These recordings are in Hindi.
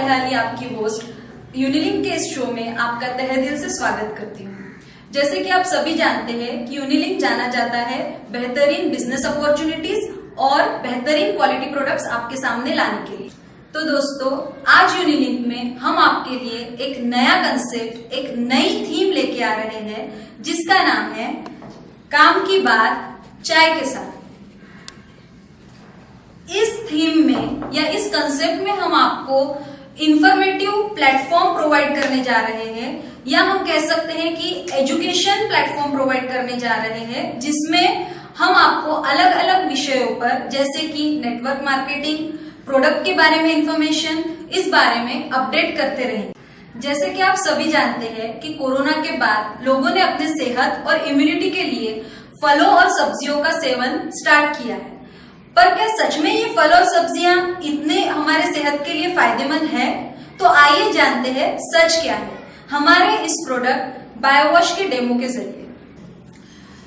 निहाली आपकी होस्ट यूनिलिंक के इस शो में आपका तहे दिल से स्वागत करती हूँ। जैसे कि आप सभी जानते हैं कि यूनिलिंक जाना जाता है बेहतरीन बिजनेस अपॉर्चुनिटीज और बेहतरीन क्वालिटी प्रोडक्ट्स आपके सामने लाने के लिए। तो दोस्तों, आज यूनिलिंक में हम आपके लिए एक नया कंसेप्ट, एक नई थीम लेके आ रहे हैं जिसका नाम है काम की बात चाय के साथ। इस थीम में या इस कंसेप्ट में हम आपको इंफॉर्मेटिव प्लेटफॉर्म प्रोवाइड करने जा रहे हैं, या हम कह सकते हैं कि एजुकेशन प्लेटफॉर्म प्रोवाइड करने जा रहे हैं, जिसमें हम आपको अलग अलग विषयों पर जैसे कि नेटवर्क मार्केटिंग, प्रोडक्ट के बारे में इंफॉर्मेशन, इस बारे में अपडेट करते रहेंगे। जैसे कि आप सभी जानते हैं कि कोरोना के बाद लोगों ने अपने सेहत और इम्यूनिटी के लिए फलों और सब्जियों का सेवन स्टार्ट किया है। पर क्या सच में ये फल और सब्जियां इतने हमारे सेहत के लिए फायदेमंद है? तो आइए जानते हैं सच क्या है हमारे इस प्रोडक्ट बायोवॉश के डेमो के जरिए।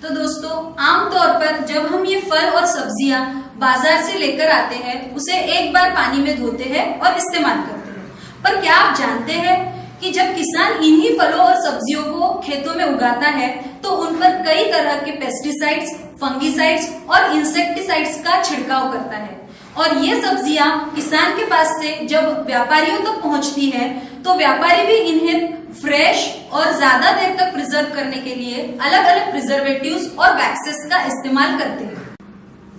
तो दोस्तों, आमतौर पर जब हम ये फल और सब्जियां बाजार से लेकर आते हैं, उसे एक बार पानी में धोते हैं और इस्तेमाल करते हैं। पर क्या आप जानते हैं कि जब किसान इन्हीं फलों और सब्जियों को खेतों में उगाता है तो उन पर कई तरह के पेस्टिसाइड्स, फंगिसाइड्स और इंसेक्टिसाइड्स का छिड़काव करता है, और ये सब्जियां किसान के पास से जब व्यापारियों तक पहुंचती है तो व्यापारी भी इन्हें फ्रेश और ज्यादा देर तक प्रिजर्व करने के लिए अलग अलग प्रिजर्वेटिव्स और वैक्सेस का इस्तेमाल करते हैं।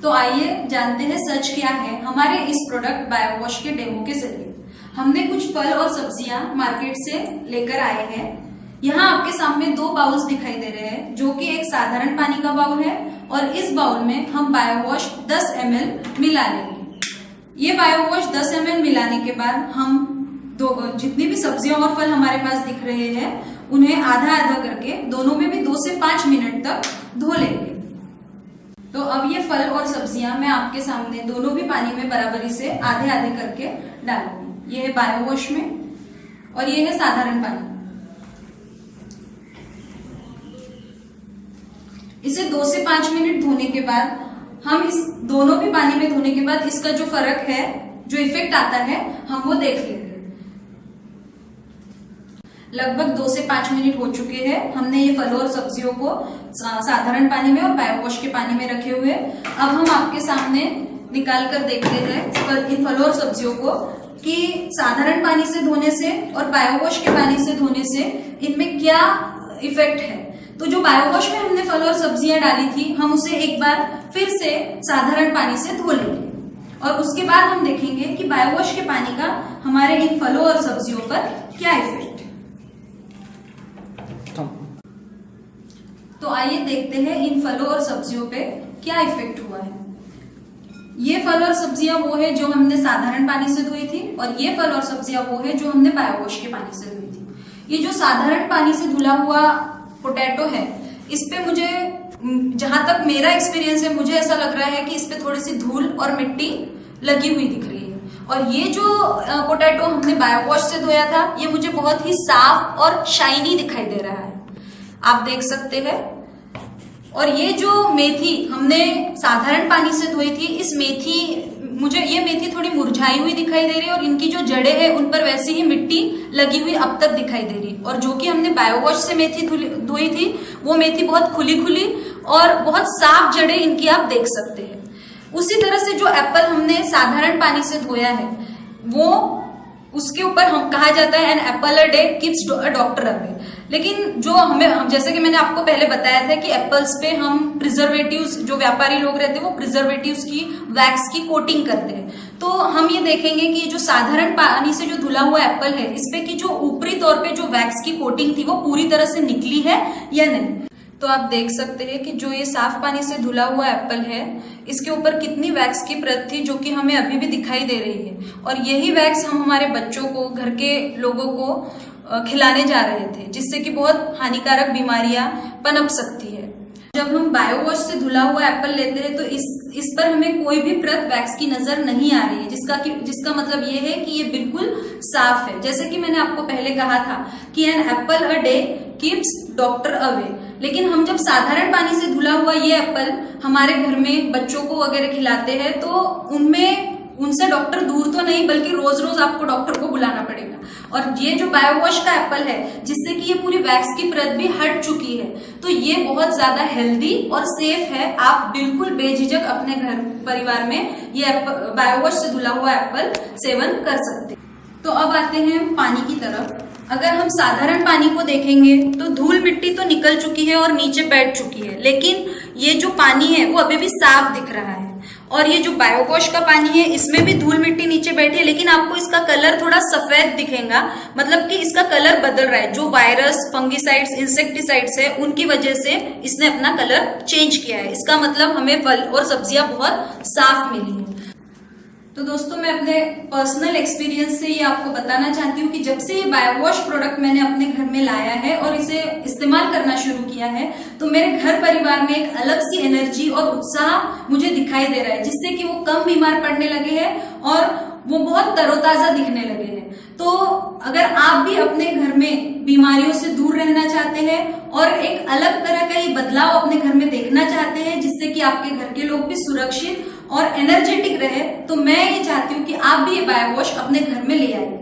तो आइए जानते हैं सच क्या है हमारे इस प्रोडक्ट बायोवॉश के डेमो के जरिए। हमने कुछ फल और सब्जियां मार्केट से लेकर आए हैं। यहाँ आपके सामने दो बाउल्स दिखाई दे रहे हैं, जो कि एक साधारण पानी का बाउल है, और इस बाउल में हम बायोवॉश 10 ml मिला लेंगे। ये बायोवॉश 10 ml मिलाने के बाद हम जितनी भी सब्जियां और फल हमारे पास दिख रहे हैं उन्हें आधा आधा करके दोनों में भी 2 से 5 मिनट तक धो लेंगे। तो अब ये फल और सब्जियां मैं आपके सामने दोनों भी पानी में बराबरी से आधे आधे करके डालूंगी। ये है बायोवॉश में और ये है साधारण पानी। इसे 2 से 5 मिनट धोने के बाद हम इस दोनों भी पानी में धोने के बाद इसका जो फर्क है, जो इफेक्ट आता है, हम वो देख लेंगे। लगभग 2 से 5 मिनट हो चुके हैं। हमने ये फलों और सब्जियों को साधारण पानी में और बायोवॉश के पानी में रखे हुए। अब हम आपके सामने निकाल कर देखते हैं इन फलों और सब्जियों को कि साधारण पानी से धोने से और बायोवॉश के पानी से धोने से इनमें क्या इफेक्ट है। तो जो बायोवॉश में हमने फल और सब्जियां डाली थी, हम उसे एक बार फिर से साधारण पानी से धो लेंगे, और उसके बाद हम देखेंगे कि बायोवॉश के पानी का हमारे इन फलों और सब्जियों पर क्या इफेक्ट। तो आइए देखते हैं इन फलों और सब्जियों पे क्या इफेक्ट हुआ है। ये फल और सब्जियां वो है जो हमने साधारण पानी से धोई थी, और ये फल और सब्जियां वो है जो हमने बायोवॉश के पानी से धोई थी। ये जो साधारण पानी से धुला हुआ पोटैटो है, इस पे मुझे, जहां तक मेरा एक्सपीरियंस है, मुझे ऐसा लग रहा है कि इस पे थोड़ी सी धूल और मिट्टी लगी हुई दिख रही है। और ये जो पोटैटो हमने बायोवॉश से धोया था, ये मुझे बहुत ही साफ और शाइनी दिखाई दे रहा है, आप देख सकते हैं। और ये जो मेथी हमने साधारण पानी से धोई थी, मुझे ये मेथी थोड़ी मुरझाई हुई दिखाई दे रही है, और इनकी जो जड़ें हैं उन पर वैसी ही मिट्टी लगी हुई अब तक दिखाई दे रही। और जो कि हमने बायोवॉश से मेथी धोई थी, वो मेथी बहुत खुली खुली और बहुत साफ जड़ें इनकी आप देख सकते हैं। उसी तरह से जो एप्पल हमने साधारण पानी से धोया है, वो उसके ऊपर हम कहा जाता है an apple a day keeps a doctor away. लेकिन जो हमें, जैसे कि मैंने आपको पहले बताया था कि एप्पल्स पे हम प्रिजर्वेटिव्स, जो व्यापारी लोग रहते हैं वो प्रिजर्वेटिव्स की वैक्स की कोटिंग करते हैं। तो हम ये देखेंगे कि जो साधारण पानी से जो धुला हुआ एप्पल है, इस पे की जो ऊपरी तौर पे जो वैक्स की कोटिंग थी वो पूरी तरह से निकली है या नहीं। तो आप देख सकते हैं कि जो ये साफ पानी से धुला हुआ एप्पल है, इसके ऊपर कितनी वैक्स की परत थी, जो कि हमें अभी भी दिखाई दे रही है। और यही वैक्स हम हमारे बच्चों को, घर के लोगों को खिलाने जा रहे थे, जिससे कि बहुत हानिकारक बीमारियां पनप सकती है। जब हम बायोवॉश से धुला हुआ एप्पल लेते हैं तो इस पर हमें कोई भी परत वैक्स की नजर नहीं आ रही है, जिसका मतलब ये है कि ये बिल्कुल साफ है। जैसे कि मैंने आपको पहले कहा था कि an apple a day keeps doctor away. लेकिन हम जब साधारण पानी से धुला हुआ ये एप्पल हमारे घर में बच्चों को वगैरह खिलाते हैं तो उनमें उनसे डॉक्टर दूर तो नहीं बल्कि रोज रोज आपको डॉक्टर को बुलाना पड़ेगा। और ये जो बायोवॉश का एप्पल है जिससे कि ये पूरी वैक्स की परत भी हट चुकी है, तो ये बहुत ज्यादा हेल्दी और सेफ है। आप बिल्कुल बेझिझक अपने घर परिवार में ये बायोवॉश से धुला हुआ एप्पल सेवन कर सकते हैं। तो अब आते हैं पानी की तरफ। अगर हम साधारण पानी को देखेंगे तो धूल मिट्टी तो निकल चुकी है और नीचे बैठ चुकी है, लेकिन ये जो पानी है वो अभी भी साफ दिख रहा है। और ये जो बायोवॉश का पानी है इसमें भी धूल मिट्टी नीचे बैठी है, लेकिन आपको इसका कलर थोड़ा सफेद दिखेगा, मतलब कि इसका कलर बदल रहा है। जो वायरस, फंगिसाइड्स, इंसेक्टिसाइड्स है उनकी वजह से इसने अपना कलर चेंज किया है। इसका मतलब हमें फल और सब्जियां बहुत साफ मिली है। तो दोस्तों, मैं अपने पर्सनल एक्सपीरियंस से ये आपको बताना चाहती हूँ कि जब से ये बायोवॉश प्रोडक्ट मैंने अपने घर में लाया है और इसे इस्तेमाल करना शुरू किया है, तो मेरे घर परिवार में एक अलग सी एनर्जी और उत्साह मुझे दिखाई दे रहा है, जिससे कि वो कम बीमार पड़ने लगे हैं और वो बहुत तरोताजा दिखने लगे हैं। तो अगर आप भी अपने घर में बीमारियों से दूर रहना चाहते हैं और एक अलग तरह का ये बदलाव अपने घर में देखना चाहते हैं जिससे कि आपके घर के लोग भी सुरक्षित और एनर्जेटिक रहे, तो मैं ये चाहती हूँ कि आप भी ये बायोवॉश अपने घर में ले आइए।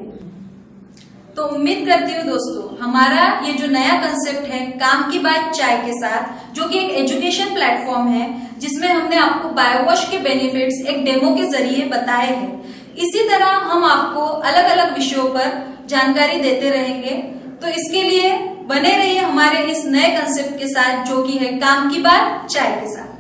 तो उम्मीद करती हूँ दोस्तों, हमारा ये जो नया कंसेप्ट है काम की बात चाय के साथ, जो कि एक एजुकेशन प्लेटफॉर्म है जिसमें हमने आपको बायोवॉश के बेनिफिट्स एक डेमो के जरिए बताए हैं, इसी तरह हम आपको अलग अलग विषयों पर जानकारी देते रहेंगे। तो इसके लिए बने रहिए हमारे इस नए कंसेप्ट के साथ, जो कि है काम की बात चाय के साथ।